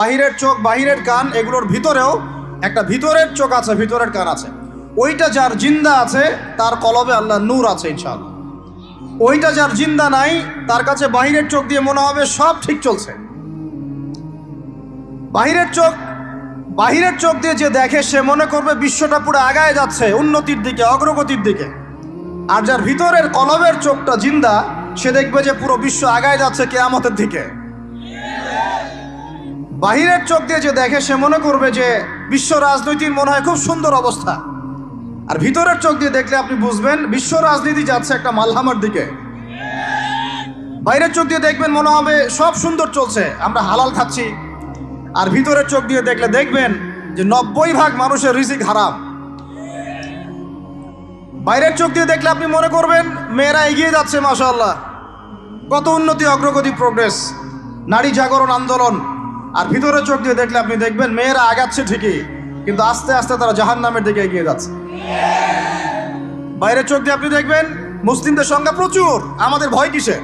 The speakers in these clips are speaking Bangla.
বাহিরের চোখ, বাহিরের কান, এগুলোর ভিতরেও একটা ভিতরের চোখ আছে, ভিতরের কান আছে। ওইটা যার জিন্দা আছে তার কলবে আল্লাহ নূর আছে ইনশাআল্লাহ। ওইটা যার জিন্দা নাই তার কাছে বাহিরের চোখ দিয়ে মনে হবে সব ঠিক চলছে। বাহিরের চোখ দিয়ে যে দেখে সে মনে করবে বিশ্বটা পুরো আগায় যাচ্ছে উন্নতির দিকে, অগ্রগতির দিকে। আর যার ভিতরের কলবের চোখটা জিন্দা সে দেখবে যে পুরো বিশ্ব আগায় যাচ্ছে কিয়ামতের দিকে। বাহিরের চোখ দিয়ে যে দেখে সে মনে করবে যে বিশ্ব রাজনীতির মনে হয় খুব সুন্দর অবস্থা। আর ভিতরের চোখ দিয়ে দেখলে আপনি বুঝবেন বিশ্ব রাজনীতি যাচ্ছে একটা মালহামার দিকে। বাইরের চোখ দিয়ে দেখবেন মনে হবে সব সুন্দর চলছে, আমরা হালাল খাচ্ছি। আর ভিতরের চোখ দিয়ে দেখলে দেখবেন যে 90% মানুষের রিজিক হারাম। বাইরের চোখ দিয়ে দেখলে আপনি মনে করবেন মেয়েরা এগিয়ে যাচ্ছে, মাশাআল্লাহ, কত উন্নতি, অগ্রগতি, প্রোগ্রেস, নারী জাগরণ আন্দোলন। আর ভিতরের চোখ দিয়ে দেখলে আপনি দেখবেন মেয়েরা আগাচ্ছে ঠিকই, কিন্তু আস্তে আস্তে তারা জাহান্নামের দিকে এগিয়ে যাচ্ছে। বাইরের চোখ দিয়ে আপনি দেখবেন মুসলিমদের সংখ্যা প্রচুর, আমাদের ভয় কিসে,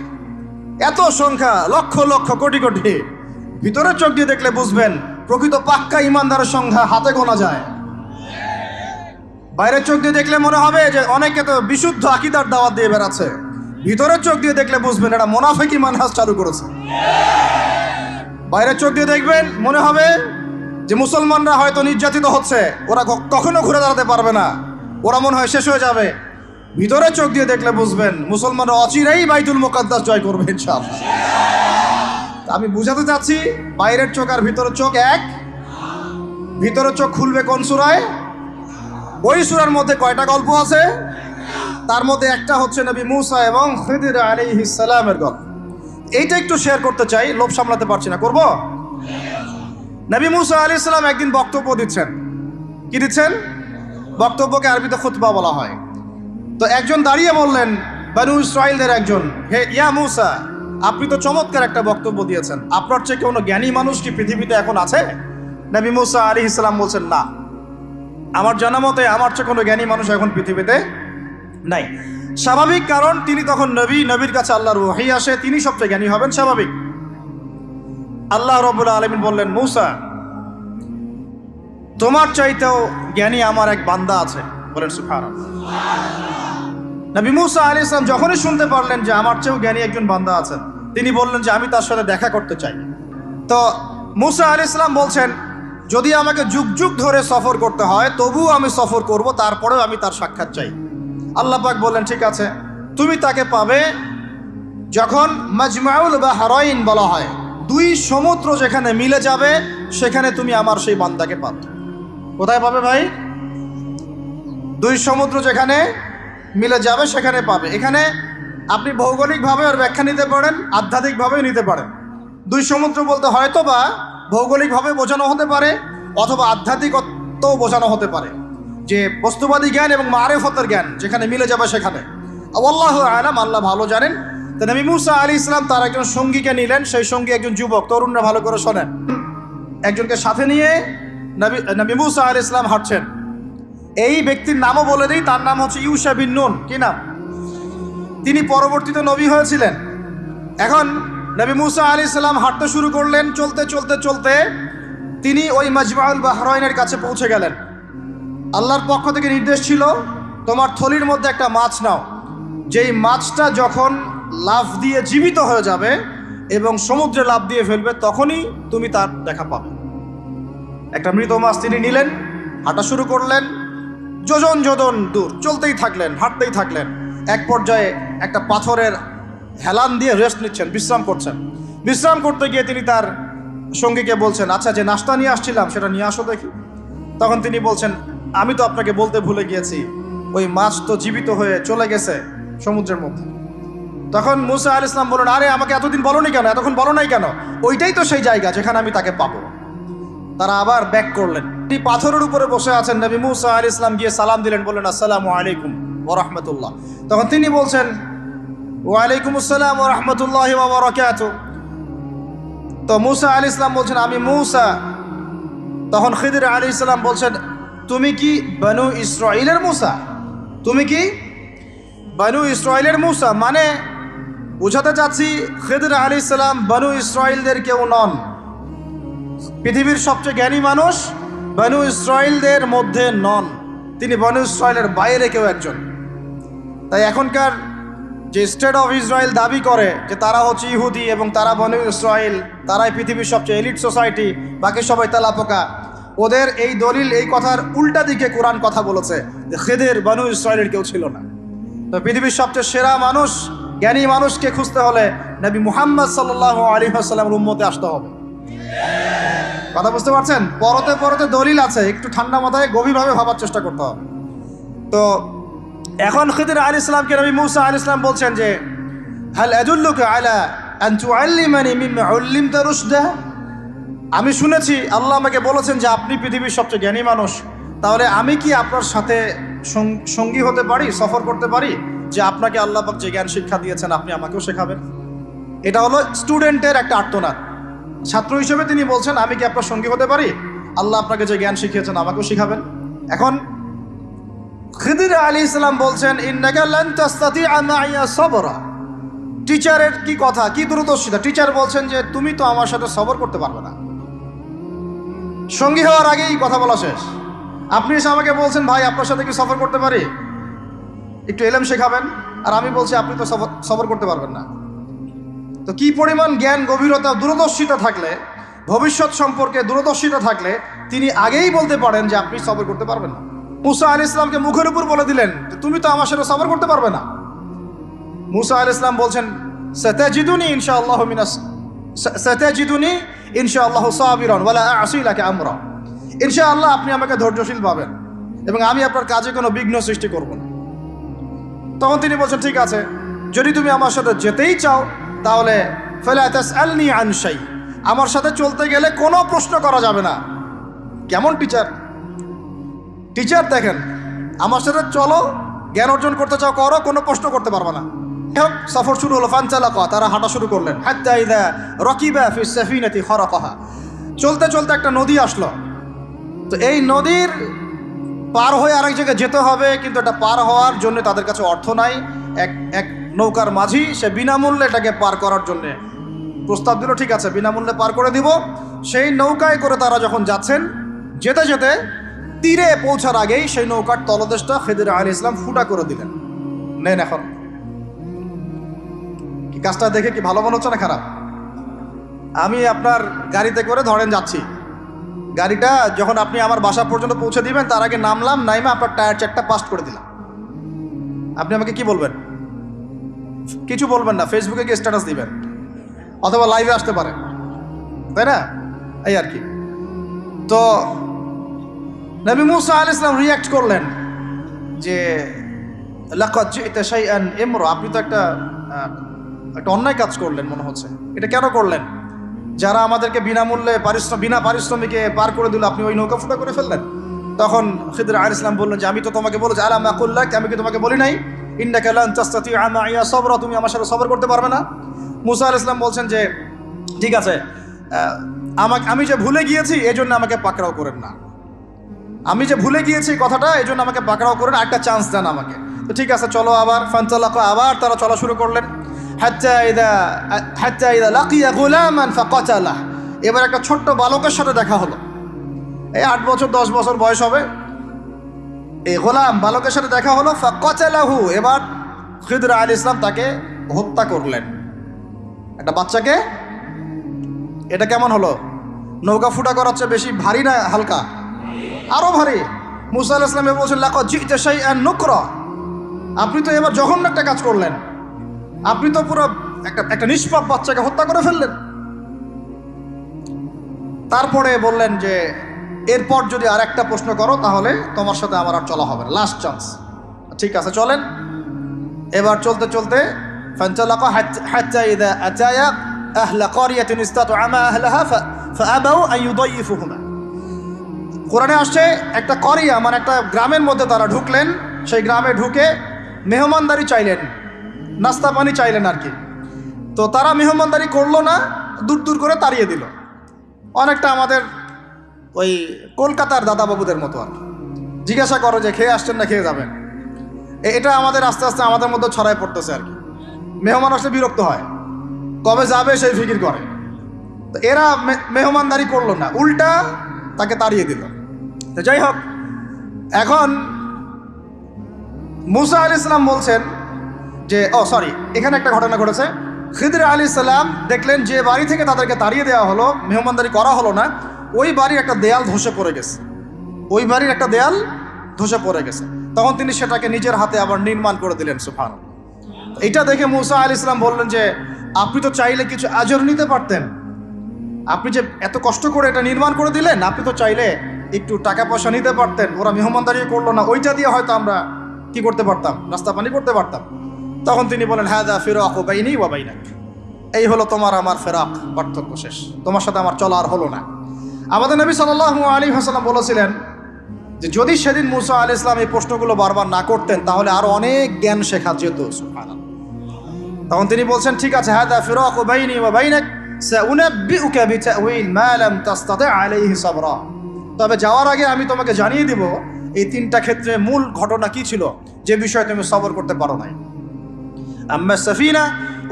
এত সংখ্যা, লক্ষ লক্ষ, কোটি কোটি। ভিতরের চোখ দিয়ে দেখলে বুঝবেন প্রকৃত পাক্কা ইমানদারের সংখ্যা হাতে গোনা যায়। বাইরের চোখ দিয়ে দেখলে মনে হবে যে অনেকে তো বিশুদ্ধ আকীদার দাওয়াত দিয়ে বেড়াচ্ছে। ভিতরের চোখ দিয়ে দেখলে বুঝবেন এটা মুনাফিকি মানহাজ চালু করেছে। বাইরের চোখ দিয়ে দেখবেন মনে হবে যে মুসলমানরা হয়তো নির্যাতিত হচ্ছে, ওরা কখনো ঘুরে দাঁড়াতে পারবে না, ওরা মনে হয় শেষ হয়ে যাবে। ভিতরের চোখ দিয়ে দেখলে বুঝবেন মুসলমানরা অচিরেই বাইতুল মুকাদ্দাস জয় করবে ইনশাআল্লাহ। আমি বুঝাতে চাচ্ছি বাইরের চোখ আর ভিতরের চোখ এক। ভিতরের চোখ খুলবে কোন সূরায়? ওই সূরার মধ্যে কয়টা গল্প আছে? তার মধ্যে একটা হচ্ছে নবী মূসা এবং খিদির আলাইহিস সালামের গল্প। এইটা একটু শেয়ার করতে চাই, লোভ সামলাতে পারছি না, করব। নবী মূসা আলাইহিস সালাম একদিন বক্তব্য দিচ্ছেন। কি দিচ্ছেন? বক্তব্যকে আরবিতে খুতবা বলা হয়। তো একজন দাঁড়িয়ে বললেন, বনু ইসরাইলদের একজন, হে ইয়া মূসা, আপনি তো চমৎকার একটা বক্তব্য দিয়েছেন, আপনার চেয়ে কোনো জ্ঞানী মানুষ কি পৃথিবীতে এখন আছে? নবী মূসা আলাইহিস সালাম বলছেন, না, আমার জানা মতে আমার চেয়ে কোনো জ্ঞানী মানুষ এখন পৃথিবীতে নাই। স্বাভাবিক, কারণ তিনি তখন নবী, নবীর কাছে আল্লাহর ওহী আসে, তিনি সবচেয়ে জ্ঞানী হবেন, স্বাভাবিক। আল্লাহ রাব্বুল আলামিন বললেন, মূসা, তোমার চাইতেও জ্ঞানী আমার এক বান্দা আছে। বলেন সুবহানাল্লাহ। নবী মূসা আলাইহিস সালাম যখনই শুনতে পারলেন যে আমার চেয়েও জ্ঞানী একজন বান্দা আছেন, তিনি বললেন যে আমি তার সাথে দেখা করতে চাই। তো মূসা আলাইহিস সালাম বলছেন, যদি আমাকে যুগ যুগ ধরে সফর করতে হয় তবুও আমি সফর করব, তারপরেও আমি তার সাক্ষাৎ চাই। আল্লাহ পাক বললেন, ঠিক আছে, তুমি তাকে পাবে যখন মাজমাউল বাহরাইন বলা হয়, দুই সমুদ্র যেখানে মিলে যাবে সেখানে তুমি আমার সেই বান্দাকে পাবে। কোথায় পাবে ভাই? দুই সমুদ্র যেখানে মিলে যাবে সেখানে পাবে। এখানে আপনি ভৌগোলিকভাবে ওর ব্যাখ্যা নিতে পারেন, আধ্যাত্মিকভাবেও নিতে পারেন। দুই সমুদ্র বলতে হয়তো বা ভৌগোলিকভাবে বোঝানো হতে পারে, অথবা আধ্যাত্মিকতাও বোঝানো হতে পারে, যে বস্তুবাদী জ্ঞান এবং মারিফতের জ্ঞান যেখানে মিলে যাবে সেখানে। আল্লাহু আ'লাম, আল্লাহ ভালো জানেন। তো নবী মূসা আলাইহিস সালাম তার একজন সঙ্গীকে নিলেন, সেই সঙ্গী একজন যুবক। তরুণরা ভালো করে শোনেন। একজনকে সাথে নিয়ে নবী মূসা আলাইহিস সালাম হাঁটছেন। এই ব্যক্তির নামও বলে দিই, তার নাম হচ্ছে ইউশা বিন নুন। কি নাম? তিনি পরবর্তীতে নবী হয়েছিলেন। এখন নবী মূসা আলাইহিস সালাম হাঁটতে শুরু করলেন। চলতে চলতে চলতে তিনি ওই মাজমাউল বাহরাইনের কাছে পৌঁছে গেলেন। আল্লাহর পক্ষ থেকে নির্দেশ ছিল, তোমার থলির মধ্যে একটা মাছ নাও। যেই মাছটা যখন লাফ দিয়ে জীবিত হয়ে যাবে এবং সমুদ্রে লাফ দিয়ে ফেলবে, তখনই তুমি তার দেখা পাবে। একটা মৃত মাছ তিনি নিলেন, হাঁটা শুরু করলেন। যোজন যোজন দূর চলতেই থাকলেন, হাঁটতেই থাকলেন। এক পর্যায়ে একটা পাথরের হেলান দিয়ে রেস্ট নিচ্ছেন, বিশ্রাম করছেন। বিশ্রাম করতে গিয়ে তিনি তার সঙ্গীকে বলছেন, আচ্ছা, যে নাস্তা নিয়ে আসছিলাম সেটা নিয়ে আসো দেখি। তখন তিনি বলছেন, আমি তো আপনাকে বলতে ভুলে গিয়েছি, ওই মাছ তো জীবিত হয়ে চলে গেছে সমুদ্রের মধ্যে। তখন মূসা আলাইহিস সালাম বললেন, আরে আমাকে এতদিন বলোনি কেন, এতক্ষণ বলো নাই কেন? ওইটাই তো সেই জায়গা যেখানে আমি তাকে পাবো। তারা আবার ব্যাক করলেন। তিনি পাথরের উপরে বসে আছেন। নবী মূসা আলাইহিস সালাম গিয়ে সালাম দিলেন, বললেন, আসসালামু আলাইকুম ওয়া রাহমাতুল্লাহ। তখন তিনি বলছেন, ওয়া আলাইকুম আসসালাম ওয়া রাহমাতুল্লাহি ওয়া বারাকাতুহু। তো মূসা আলাইহিস সালাম বলছেন, আমি মূসা। তখন খিদির আলাইহিস সালাম বলছেন, তুমি কি বনু ইসরাইলের মূসা? তুমি কি বনু ইসরাইলের মূসা? মানে বুঝাতে চাচ্ছি খিদির আলাইহিস সালাম বনু ইসরাইলদের কেউ নন। পৃথিবীর সবচেয়ে জ্ঞানী মানুষ বনু ইসরাইলদের মধ্যে নন, তিনি বনু ইসরাইলের বাইরে কেউ একজন। তাই এখনকার যে স্টেট অফ ইসরায়েল দাবি করে যে তারা হচ্ছে ইহুদি এবং তারা বনু ইসরায়েল, তারাই পৃথিবীর সবচেয়ে এলিট সোসাইটি, বাকি সবাই তেলাপোকা, ওদের এই দলিল, এই কথার উল্টা দিকে কোরআন কথা বলেছে যে খেদের বনু ইসরায়েলের কেউ ছিল না। তো পৃথিবীর সবচেয়ে সেরা মানুষ, জ্ঞানী মানুষকে খুঁজতে হলে নবী মুহাম্মদ সাল্লাল্লাহু আলাইহি ওয়াসাল্লামের উম্মতে আসতে হবে। কথা বুঝতে পারছেন? পরতে পরতে দলিল আছে, একটু ঠান্ডা মাথায় গভীরভাবে ভাবার চেষ্টা করতে হবে। তো এখন খিদির আলাইহিস সালামকে নবী মুসা আলাইহিস সালাম বলছেন যে হাল আদুল্লুকা আলা আন তুআল্লিমানি মিম্মা উল্লিমতা রুশদা, আমি শুনেছি আল্লাহ আমাকে বলেছেন যে আপনি পৃথিবীর সবচেয়ে জ্ঞানী মানুষ, তাহলে আমি কি আপনার সাথে সঙ্গী হতে পারি, সফর করতে পারি, যে আপনাকে আল্লাহ পাক যে জ্ঞান শিক্ষা দিয়েছেন আপনি আমাকেও শেখাবেন? এটা হলো স্টুডেন্টের একটা আর্তনাদ। ছাত্র হিসেবে তিনি বলছেন আমি কি আপনার সঙ্গী হতে পারি, আল্লাহ আপনাকে যে জ্ঞান শিখিয়েছেন আমাকেও শিখাবেন। এখন খিদির আলাইহিস সালাম বলছেন ইন্নাকা লান তাসতাতিআ মাইয়া সাবরা, টিচারের কি কথা, কি দূরদর্শিতা। টিচার বলছেন যে তুমি তো আমার সাথে সবর করতে পারবে না, সঙ্গী হওয়ার আগেই কথা বলা শেষ। আপনি এসে আমাকে বলছেন ভাই আপনার সাথে কি সফর করতে পারি, একটু এলেম শেখাবেন, আর আমি বলছি আপনি তো সফর করতে পারবেন না। তো কি পরিমাণ জ্ঞান, গভীরতা, দূরদর্শিতা থাকলে, ভবিষ্যৎ সম্পর্কে দূরদর্শিতা থাকলে তিনি আগেই বলতে পারেন যে আপনি সবর করতে পারবেন না। মুসা আলাইহিস সালামকে মুখের উপর বলে দিলেন তুমি তো আমার সাথে সবর করতে পারবে না। মুসা আলাইহিস সালাম বলছেন সাতাজিদুনি ইনশাআল্লাহু সাতাজিদুনি ইনশাআল্লাহু সাবিরান ওয়ালা আ'সি লাকা আমরা, ইনশাআল্লাহ আপনি আমাকে ধৈর্যশীল পাবেন এবং আমি আপনার কাজে কোনো বিঘ্ন সৃষ্টি করব না। তখন তিনি বলছেন ঠিক আছে, যদি তুমি আমার সাথে যেতেই চাও তাহলে ফালা তাসআলনি আন শাই, আমার সাথে চলতে গেলে কোনো প্রশ্ন করা যাবে না। কেমন টিচার! টিচার দেখেন, আমার সাথে চলো, জ্ঞান অর্জন করতে চাও করো, কোনো প্রশ্ন করতে পারবে না। সফর শুরু হলো, ফানতালাকা, তারা হাঁটা শুরু করলেন। হাত্তা ইযা রাকিবা ফিস সাফিনাতি খারাকাহা, চলতে চলতে একটা নদী আসলো। তো এই নদীর পার হয়ে আরেক জায়গায় যেতে হবে, কিন্তু এটা পার হওয়ার জন্য তাদের কাছে অর্থ নাই। এক নৌকার মাঝি, সে বিনামূল্যে এটাকে পার করার জন্যে প্রস্তাব দিল, ঠিক আছে বিনামূল্যে পার করে দিব। সেই নৌকায় করে তারা যখন যাচ্ছেন, যেতে যেতে তীরে পৌঁছার আগেই সেই নৌকার তলদেশটা খিদির আলাইহিস সালাম ফুটা করে দিলেন। নেন এখন কি কাজটা দেখে কি ভালো মনে হচ্ছে না খারাপ? আমি আপনার গাড়িতে করে ধরেন যাচ্ছি, গাড়িটা যখন আপনি আমার বাসা পর্যন্ত পৌঁছে দিবেন তার আগে নামলাম, নাইমা আপনার টায়ার চারটা পাস্ট করে দিলাম, আপনি আমাকে কি বলবেন? কিছু বলবেন না, ফেসবুকে গিয়ে স্ট্যাটাস দিবেন অথবা লাইভে আসতে পারেন, তাই না? এই আর কি। তো নবী মুসা আলাইহিস সালাম রিঅ্যাক্ট করলেন যে লাকাদ জি'তা শাইআন ইমরা, আপনি তো একটা অন্যায় কাজ করলেন মনে হচ্ছে। এটা কেন করলেন? যারা আমাদেরকে বিনামূল্যে বিনা পারিশ্রমিকে পার করে দিল, আপনি ওই নৌকা ফুটা করে ফেললেন। তখন খিদির আলাইহিস সালাম বললেন যে আমি তো তোমাকে বলেছি আলা মা কুল্লাক, আমি কি তোমাকে বলি নাই ইন্নাকা লান তাসতাতিআ মাইয়া সাবরা, তুমি আমার সাথে সবর করতে পারবে না। মুসা আলাইহিস সালাম বলছেন যে ঠিক আছে, আমি যে ভুলে গিয়েছি এজন্য আমাকে পাকড়াও করেন না, আমি যে ভুলে গিয়েছি কথাটা এজন্য আমাকে পাকড়াও করেন, একটা চান্স দেন আমাকে। তো ঠিক আছে চলো আবার। ফানতালাকা, আবার তারা চলা শুরু করলেন। হাত্তা ইযা লাকিয়া গুলামান ফাকাতালাহ, এবার একটা ছোট্ট বালকের সাথে দেখা হলো। এই 8 বছর 10 বছর বয়স হবে, এই গোলাম বালকের সাথে দেখা হলো। ফাকাতালাহু, এবার খিদির আলাইহিস সালাম তাকে হত্যা করলেন, একটা বাচ্চাকে। এটা কেমন হলো? নৌকা ফুটা করার চেয়ে বেশি ভারী না হালকা? আরো ভারী। মুসা আলাইহিস সালাম বলছেন লাকাদ জি'তা শাইআন নুকরা, আপনি তো এবার জঘন্য একটা কাজ করলেন, আপনি তো পুরো একটা নিষ্পাপ বাচ্চাকে হত্যা করে ফেললেন। তারপরে বললেন যে এরপর যদি আর একটা প্রশ্ন করো তাহলে তোমার সাথে আমার আর চলা হবে না, লাস্ট চান্স। ঠিক আছে চলেন। এবার চলতে চলতে ফানতালাকা হাত্তা ইযা আতায়া আহলা ক্বরিয়াতিন ইসতাতআমা আহলাহা ফাআবাউ আন ইউদাইফুহুমা, কোরআনে আসছে একটা করিয়া মানে একটা গ্রামের মধ্যে তারা ঢুকলেন। সেই গ্রামে ঢুকে মেহমানদারি চাইলেন, নাস্তা পানি চাইলেন আর কি। তো তারা মেহমানদারি করলো না, দূর দূর করে তাড়িয়ে দিল। অনেকটা আমাদের ওই কলকাতার দাদাবাবুদের মতো আর কি। জিজ্ঞাসা করো যে খেয়ে আসছেন না খেয়ে যাবেন, এটা আমাদের আস্তে আস্তে আমাদের মধ্যে ছড়ায় পড়তেছে আর কি। মেহমান আসলে বিরক্ত হয়, কবে যাবে সেই ফিকির করে। তো এরা মেহমানদারি করলো না, উল্টা তাকে তাড়িয়ে দিল। তো যাই হোক, এখন মুসা আলাইহিস সালাম বলছেন যে এখানে একটা ঘটনা ঘটেছে। খিদর আলাইহিস সালাম দেখলেন যে বাড়ি থেকে তাদেরকে তাড়িয়ে দেওয়া হলো, মেহমানদারি করা হলো না, ওই বাড়ির একটা দেয়াল ধসে পড়ে গেছে। ওই বাড়ির একটা দেয়াল ধসে পড়ে গেছে। তখন তিনি সেটাকে নিজের হাতে আবার নির্মাণ করে দিলেন। সুবহানাল্লাহ। এটা দেখে মুসা আলাইহিস সালাম বললেন যে আপনি তো চাইলে কিছু আজর নিতে পারতেন, আপনি যে এত কষ্ট করে এটা নির্মাণ করে দিলেন, আপনি তো চাইলে একটু টাকা পয়সা নিতে পারতেন। ওরা মেহমানদারি করলো না, ওইটা দিয়ে হয়তো আমরা কি করতে পারতাম, নাস্তা পানি করতে পারতাম। তখন তিনি বলেন হাদা ফিরাকু বাইনি ওয়া বাইনাক, এই হলো তোমার আমার ফেরাক, পার্থক্য শেষ, তোমার সাথে আমার চলা আর হলো না। আমাদের নবী সাল্লাল্লাহু আলাইহি ওয়াসাল্লাম বলেছিলেন যে যদি সেদিন মুসা আলাইহিস সালাম এই প্রশ্নগুলো বারবার না করতেন তাহলে আরো অনেক জ্ঞান শেখা যেত। সুবহানাল্লাহ। তখন তিনি বলছেন ঠিক আছে, হাদা ফিরাকু বাইনি ওয়া বাইনাক সাউনাব্বিউকা বিতাউইল মা লাম তাস্তাতি আলাইহি সাবরা, তবে যাওয়ার আগে আমি তোমাকে জানিয়ে দিব এই তিনটা ক্ষেত্রে মূল ঘটনা কি ছিল যে বিষয়ে তুমি সবর করতে পারো নাই। আম্মা সাফিনা,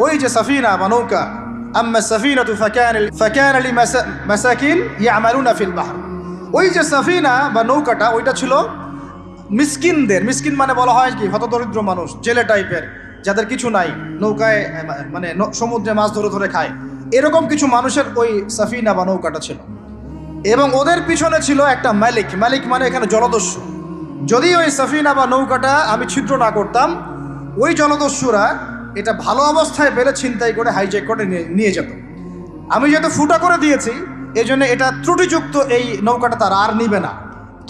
ওই যে সাফিনা বা নৌকা, আম্মা সাফিনাতু ফাকানা লিমাসাকিন ইয়ামালুনা ফিল বাহর, ওই যে সাফিনা বা নৌকাটা ওইটা ছিল মিসকিনদের, মিসকিন মানে বলা হয় কি হতদরিদ্র মানুষ, জেলে টাইপের, যাদের কিছু নাই, নৌকায় মানে সমুদ্রে মাছ ধরে ধরে খায়, এরকম কিছু মানুষের ওই সাফিনা বা নৌকাটা ছিল। এবং ওদের পিছনে ছিল একটা মালিক, মালিক মানে এখানে জলদস্যু। যদি ওই সাফিনা বা নৌকাটা আমি ছিদ্র না করতাম, ওই জলদস্যুরা এটা ভালো অবস্থায় পেলে ছিনতাই করে হাইজ্যাক করে নিয়ে যেত। আমি যেহেতু ফুটা করে দিয়েছি, এই জন্য এটা ত্রুটিযুক্ত এই নৌকাটা তারা আর নিবে না।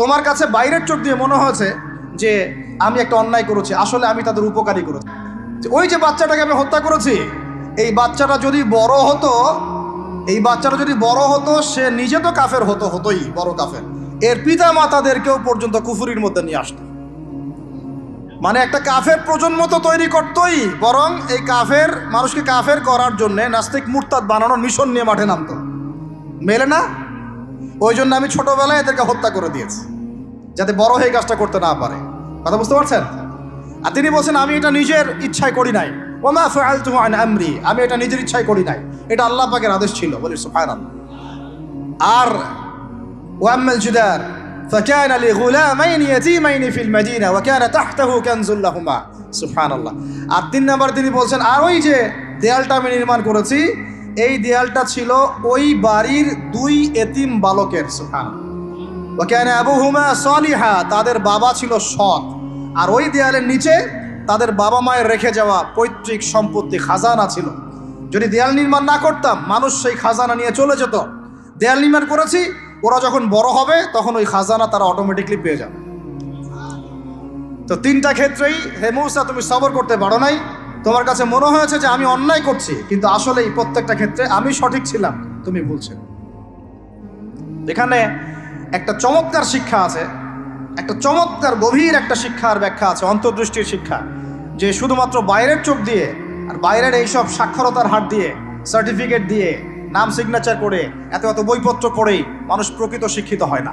তোমার কাছে বাইরের চোখ দিয়ে মনে হয়েছে যে আমি একটা অন্যায় করেছি, আসলে আমি তাদের উপকারী করেছি। ওই যে বাচ্চাটাকে আমি হত্যা করেছি, এই বাচ্চাটা যদি বড় হতো, এই বাচ্চাটা যদি বড় হতো, সে নিজে তো কাফের হতোই, বড় কাফের, এর পিতা মাতাদেরকেও পর্যন্ত কুফরির মধ্যে নিয়ে আসতো। মানে একটা কাফের প্রজন্ম তো তৈরি করতোই, বরং এই কাফের মানুষকে কাফের করার জন্য নাস্তিক মুরতাদ বানানোর মিশন নিয়ে মাঠে নামতো। মেলে না? ওই জন্য আমি ছোটবেলায় এদেরকে হত্যা করে দিয়েছি, যাতে বড় হয়ে কাজটা করতে না পারে। কথা বুঝতে পারছেন? আর তিনি বলছেন আমি এটা নিজের ইচ্ছায় করি নাই, ওমা ফাআলতুহু আন আমরি, আমি এটা নিজের ইচ্ছায় করি নাই, এটা আল্লাহ পাকের আদেশ ছিল। বলি সুবহানাল্লাহ। আর ওয়াম্মাল জিদার ফাকানা লিগুলামাইন ইয়াতীমাইন ফিল মাদিনা ওয়া কানা তাহতাহু কানজুল লাহুমা। সুবহানাল্লাহ। আর 3 নম্বর তিনি বলছেন আর ওই যে দেয়ালটা আমি নির্মাণ করেছি, এই দেয়ালটা ছিল ওই বাড়ির 2 এতিম বালকের। সুবহানাল্লাহ। ওয়া কানা আবুহুমা সালিহা, তাদের বাবা ছিল সৎ। আর ওই দেয়ালের নিচে তাদের বাবা মায়ের রেখে যাওয়া পৈতৃক সম্পত্তি, খাজানা ছিল। যদি দেয়াল নির্মাণ না করতাম, মানুষ সেই খাজানা নিয়ে চলে যেত। দেয়াল নির্মাণ করেছি, ওরা যখন বড় হবে তখন ওই খাজানা তারা অটোমেটিকলি পেয়ে যাবে। তো 3টা ক্ষেত্রেই হে মূসা তুমি সবর করতে পারো নাই, তোমার কাছে মনে হয়েছে যে আমি অন্যায় করছি, কিন্তু আসলে এই প্রত্যেকটা ক্ষেত্রে আমি সঠিক ছিলাম, তুমি ভুল ছিল। এখানে একটা চমৎকার শিক্ষা আছে, একটা চমৎকার গভীর একটা শিক্ষার ব্যাখ্যা আছে, অন্তর্দৃষ্টির শিক্ষা, যে শুধুমাত্র বাইরের চোখ দিয়ে আর বাইরের এইসব সাক্ষরতার হাত দিয়ে, সার্টিফিকেট দিয়ে, নাম সিগনেচার করে, এত বইপত্র পড়েই মানুষ প্রকৃত শিক্ষিত হয় না।